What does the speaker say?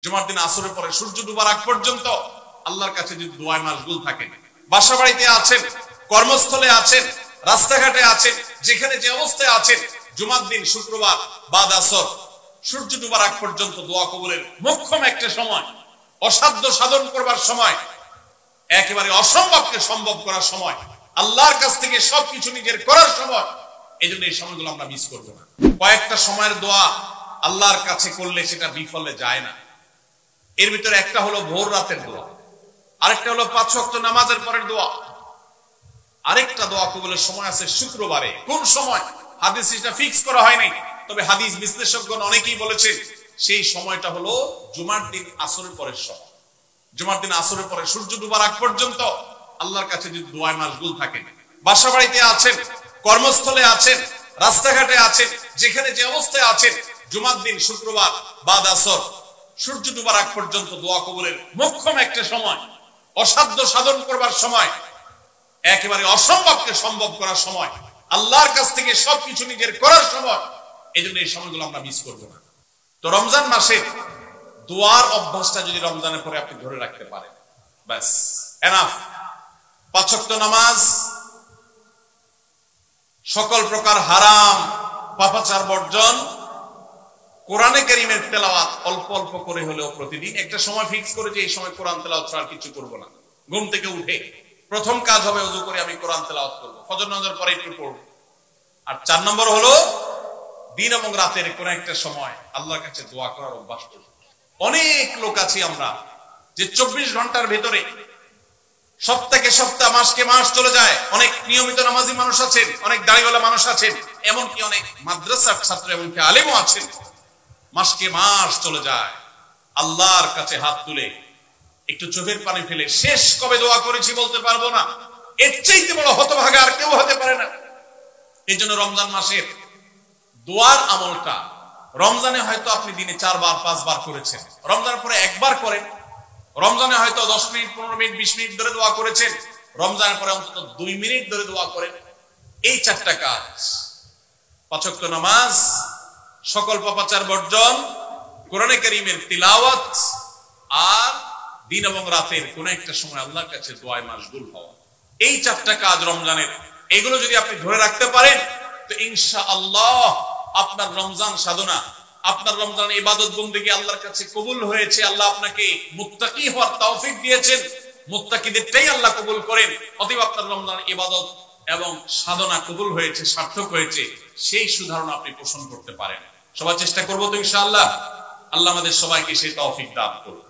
জুমার দিন আসরের পরে সূর্য ডুবার আগ পর্যন্ত আল্লাহর কাছে যদি দোয়ায় মাশগুল থাকেন, বাসা বাড়িতে আছেন, কর্মস্থলে আছেন, রাস্তাঘাটে আছেন, যেখানে যে অবস্থায় আছেন, জুমার দিন শুক্রবার বাদ আসর সূর্য ডুবার আগ পর্যন্ত দোয়া কবুলের মোক্ষম একটা সময়, অসাধ্য সাধন করবার সময়, একেবারে অসম্ভবকে সম্ভব করার সময়, আল্লাহর কাছ থেকে সবকিছু নিজের করার সময়। এই জন্য এই সময়গুলো আমরা মিস করবো না। কয়েকটা সময়ের দোয়া আল্লাহর কাছে করলে সেটা বিফলে যায় না। এর ভিতরে একটা হলো ভোর রাতের দোয়া, আরেকটা হলো 5 ওয়াক্ত নামাজের পরের দোয়া, আরেকটা দোয়া কবুলের সময় আছে শুক্রবারে। কোন সময় হাদিস এটা ফিক্স করা হয় নাই, তবে হাদিস বিশ্লেষকগণ অনেকেই বলেছেন সেই সময়টা হলো জুমার দিন আসরের পরের সময়। জুমার দিন আসরের পরে সূর্য ডুবার আগ পর্যন্ত আল্লাহর কাছে যদি দোয়ায় মাশগুল থাকেন, বাসা বাড়িতে আছেন, কর্মস্থলে আছেন, রাস্তাঘাটে আছেন, যেখানে যে অবস্থায় আছেন, জুমার দিন শুক্রবার বাদ আসর সূর্য ডুবার আগ পর্যন্ত দোয়া কবুলের মোক্ষম একটা সময়, অসাধ্য সাধন করবার সময়, একেবারে অসম্ভবকে সম্ভব করার সময়, আল্লাহর কাছ থেকে সবকিছু নিজের করার সময়। এই জন্য এই সময়গুলো আমরা মিস করবো না। তো রমজান মাসে দোয়ার অভ্যাসটা যদি রমজানের পরে আপনি ধরে রাখতে পারেন, ব্যাস এনাফ। 5 ওয়াক্ত নামাজ, সকল প্রকার হারাম পাপাচার বর্জন, কোরআনে কারীমের তেলাওয়াত অল্প অল্প করে হলেও প্রতিদিন একটা সময় ফিক্স করে যে এই সময় কোরআন তেলাওয়াত ছাড়া কিছু করব না। ঘুম থেকে উঠে প্রথম কাজ হবে ওযু করে আমি কোরআন তেলাওয়াত করব, ফজর নামাজের পরে একটু পড়ব। আর 4 নম্বর হলো দিন এবং রাতের কোন একটা সময় আল্লাহর কাছে দোয়া করার অভ্যাস করব। অনেক লোক আছি আমরা যে 24 ঘন্টার ভিতরে সপ্তাহে সপ্তাহ, মাসকে মাস চলে যায়। অনেক নিয়মিত নামাজি মানুষ আছেন, অনেক দাড়িওয়ালা মানুষ আছেন, এমনকি অনেক মাদ্রাসার ছাত্র, এমনকি আলেমও আছেন। মাসকে মাস চলে যায়, আল্লাহর কাছে হাত তুলে একটু চোখের পানি ফেলে শেষ কবে দোয়া করেছি বলতে পারবো না। এর চাইতে বড় হতভাগা আর কেউ হতে পারে না। এই জন্য রমজান মাসের দোয়ার আমলটা, রমজানে হয়তো আপনি দিনে 4 বার 5 বার করেছেন, রমজানের পরে একবার করেন। রমজানে হয়তো 10 মিনিট 15 মিনিট 20 মিনিট ধরে দোয়া করেছেন, রমজানের পরে অন্তত 2 মিনিট ধরে দোয়া করেন। এই 4টা কাজ, 5 ওয়াক্ত নামাজ, সকল পাপাচার বর্জন, কোরআনে কারীমের তিলাওয়াত, আর দিন এবং রাতের কোন একটা সময় আল্লাহর কাছে দোয়ায় মাশগুল হওয়া, এই 4টা কাজ রমজানের, এগুলো যদি আপনি ধরে রাখতে পারেন তো ইনশাআল্লাহ আপনার রমজান সাধনা, আপনার রমজান ইবাদত বন্দেগী আল্লাহর কাছে কবুল হয়েছে। আল্লাহ আপনাকে মুত্তাকি হওয়ার তৌফিক দিয়েছেন, মুত্তাকিদেরটাই আল্লাহ কবুল করেন। অতএব আপনার রমজান ইবাদত এবং সাধনা কবুল হয়েছে, সার্থক হয়েছে, সেই সুধারণা আপনি পোষণ করতে পারেন। সবাই চেষ্টা করবো তো ইনশাআল্লাহ। আল্লাহ আমাদের সবাইকে সেই তৌফিক দান করুন।